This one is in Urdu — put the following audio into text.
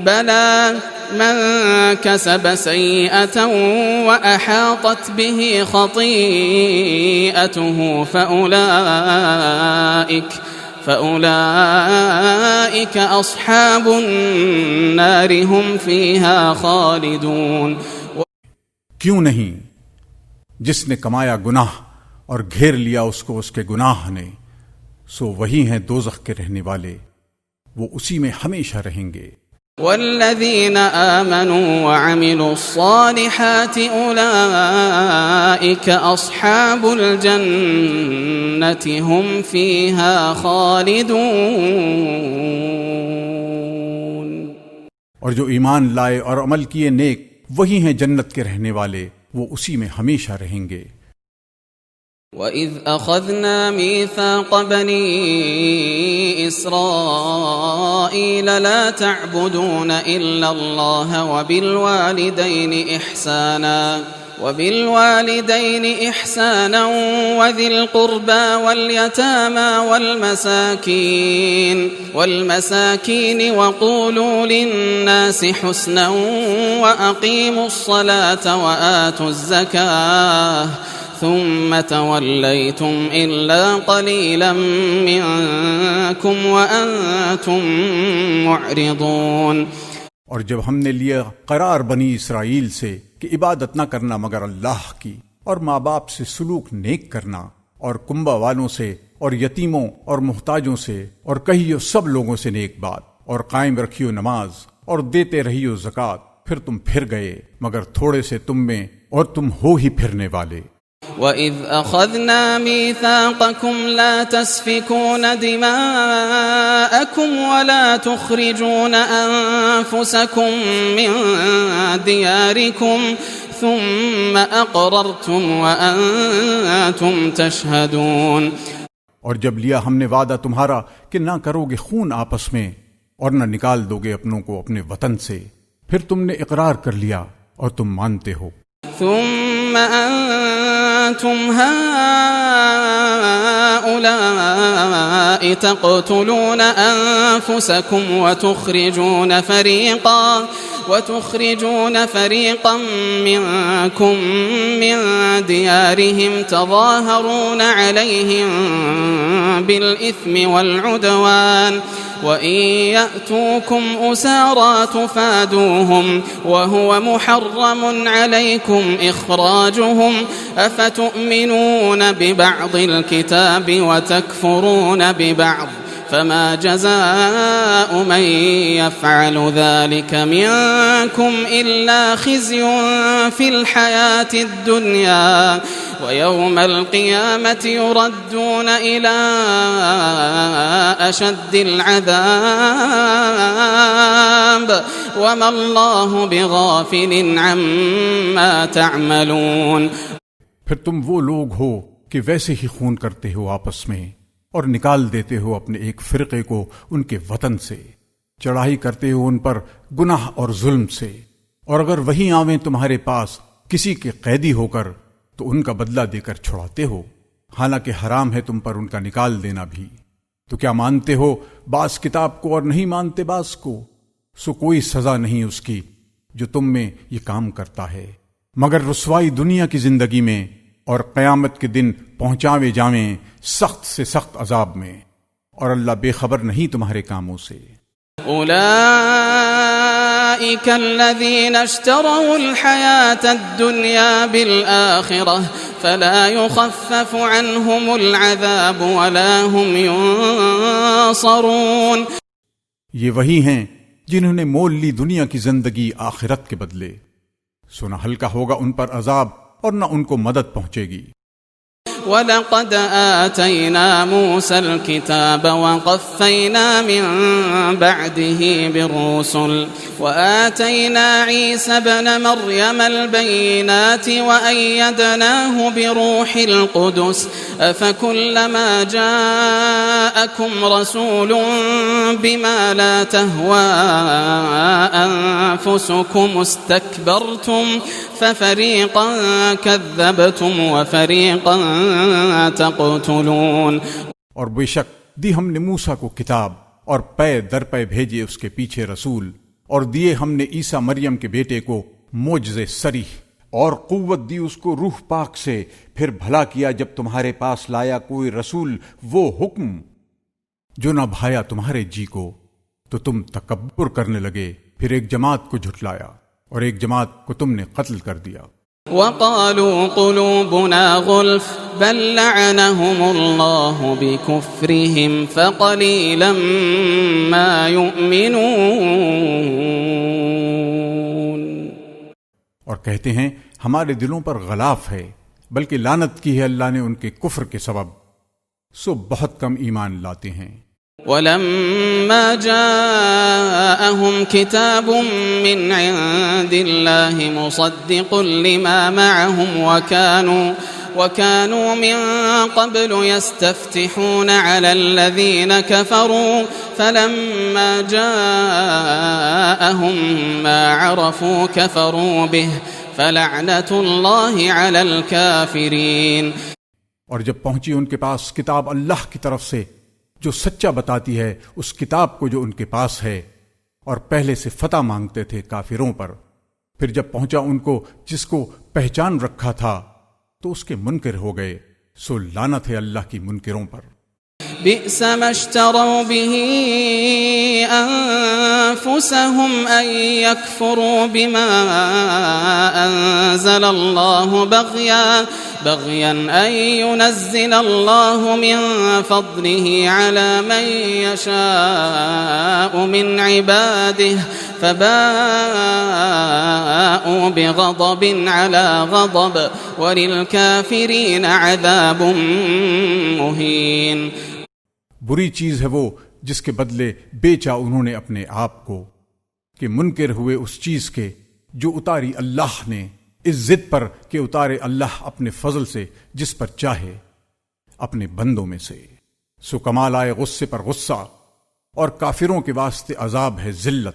بلى من كسب سيئة وأحاطت به خطيئته فأولئك أصحاب النار هم فيها خالدون. کیوں نہیں؟ جس نے کمایا گناہ اور گھیر لیا اس کو اس کے گناہ نے، سو وہی ہیں دوزخ کے رہنے والے، وہ اسی میں ہمیشہ رہیں گے. والذين آمنوا وعملوا الصالحات أولئك أصحاب الجنة هم فيها خالدون. اور جو ایمان لائے اور عمل کیے نیک، وہی ہیں جنت کے رہنے والے، وہ اسی میں ہمیشہ رہیں گے. وَإِذْ أَخَذْنَا مِيثَاقَ بَنِي إِسْرَائِيلَ لَا تَعْبُدُونَ إِلَّا اللَّهَ وَبِالْوَالِدَيْنِ إِحْسَانًا وَذِي الْقُرْبَى وَالْيَتَامَى وَالْمَسَاكِينِ وَقُولُوا لِلنَّاسِ حُسْنًا وَأَقِيمُوا الصَّلَاةَ وَآتُوا الزَّكَاةَ ثم توليتم إلا قليلا منكم وأنتم معرضون. اور جب ہم نے لیا قرار بنی اسرائیل سے کہ عبادت نہ کرنا مگر اللہ کی، اور ماں باپ سے سلوک نیک کرنا، اور کنبہ والوں سے اور یتیموں اور محتاجوں سے، اور کہیو سب لوگوں سے نیک بات، اور قائم رکھیو نماز، اور دیتے رہیو زکوٰۃ، پھر تم پھر گئے مگر تھوڑے سے تم میں، اور تم ہو ہی پھرنے والے. وَإِذْ أَخَذْنَا مِيثَاقَكُمْ لَا تَسْفِكُونَ دِمَاءَكُمْ وَلَا تُخْرِجُونَ أَنفُسَكُمْ مِنْ دِيَارِكُمْ ثُمَّ أَقْرَرْتُمْ وَأَنْتُمْ تَشْهَدُونَ. اور جب لیا ہم نے وعدہ تمہارا کہ نہ کرو گے خون آپس میں، اور نہ نکال دو گے اپنوں کو اپنے وطن سے، پھر تم نے اقرار کر لیا اور تم مانتے ہو. ثم أنتم هؤلاء تقتلون أنفسكم وتخرجون فريقا منكم من ديارهم تظاهرون عليهم بالإثم والعدوان وإن يأتوكم أسارى تفادوهم وهو محرم عليكم إخراجهم أفتؤمنون ببعض الكتاب وتكفرون ببعض فما جزاء من يفعل ذلك منكم إلا خزي في الحياة الدنيا ويوم القيامة يردون إلى أشد العذاب وما الله بغافل عما تعملون. پھر تم وہ لوگ ہو کہ ویسے ہی خون کرتے ہو آپس میں، اور نکال دیتے ہو اپنے ایک فرقے کو ان کے وطن سے، چڑھائی کرتے ہو ان پر گناہ اور ظلم سے، اور اگر وہی آویں تمہارے پاس کسی کے قیدی ہو کر تو ان کا بدلہ دے کر چھڑاتے ہو، حالانکہ حرام ہے تم پر ان کا نکال دینا بھی. تو کیا مانتے ہو بعض کتاب کو اور نہیں مانتے بعض کو؟ سو کوئی سزا نہیں اس کی جو تم میں یہ کام کرتا ہے، مگر رسوائی دنیا کی زندگی میں، اور قیامت کے دن پہنچاوے جاویں سخت سے سخت عذاب میں، اور اللہ بے خبر نہیں تمہارے کاموں سے. أولئك الذين اشتروا الحياة الدنيا بالآخرة فلا يخفف عنهم العذاب ولا هم ينصرون. یہ وہی ہیں جنہوں نے مول لی دنیا کی زندگی آخرت کے بدلے، سو نہ ہلکا ہوگا ان پر عذاب اور نہ ان کو مدد پہنچے گی. وَلَقَدْ آتَيْنَا مُوسَى الْكِتَابَ وَقَفَّيْنَا مِن بَعْدِهِ بِالرُّسُلِ وَآتَيْنَا عِيسَى ابْنَ مَرْيَمَ الْبَيِّنَاتِ وَأَيَّدْنَاهُ بِرُوحِ الْقُدُسِ أَفَكُلَّمَا جَاءَكُمْ رَسُولٌ بِمَا لَا تَهْوَى أَنفُسُكُمُ اسْتَكْبَرْتُمْ فَفَرِيقًا كَذَّبْتُمْ وَفَرِيقًا تَقْتُلُونَ. اور بے شک دی ہم نے موسیٰ کو کتاب اور پے در پے بھیجے اس کے پیچھے رسول، اور دیے ہم نے عیسیٰ مریم کے بیٹے کو معجزے صریح، اور قوت دی اس کو روح پاک سے، پھر بھلا کیا جب تمہارے پاس لایا کوئی رسول وہ حکم جو نہ بھایا تمہارے جی کو، تو تم تکبر کرنے لگے، پھر ایک جماعت کو جھٹلایا اور ایک جماعت کو تم نے قتل کر دیا۔ وقالوا قلوبنا غلف بل لعنهم الله بكفرهم فقليلا ما يؤمنون، اور کہتے ہیں ہمارے دلوں پر غلاف ہے، بلکہ لعنت کی ہے اللہ نے ان کے کفر کے سبب، سو بہت کم ایمان لاتے ہیں۔ ولما جاءهم كتاب من عند الله مصدق لما معهم وكانوا من قبل يستفتحون على الذين كفروا فلما جاءهم ما عرفوا كفروا به فلعنة الله على الكافرين۔ اور جب پہنچی ان کے پاس کتاب اللہ کی طرف سے جو سچا بتاتی ہے اس کتاب کو جو ان کے پاس ہے، اور پہلے سے فتح مانگتے تھے کافروں پر، پھر جب پہنچا ان کو جس کو پہچان رکھا تھا تو اس کے منکر ہو گئے، سو لعنت ہے اللہ کی منکروں پر۔ بئس ما اشتروا به أنفسهم أن يكفروا بما أنزل الله بغيا أن ينزل الله من فضله على من يشاء من عباده فباءوا بغضب على غضب وللكافرين عذاب مهين۔ بری چیز ہے وہ جس کے بدلے بیچا انہوں نے اپنے آپ کو، کہ منکر ہوئے اس چیز کے جو اتاری اللہ نے، اس ضد پر کہ اتارے اللہ اپنے فضل سے جس پر چاہے اپنے بندوں میں سے، سو کمال آئے غصے پر غصہ، اور کافروں کے واسطے عذاب ہے ذلت۔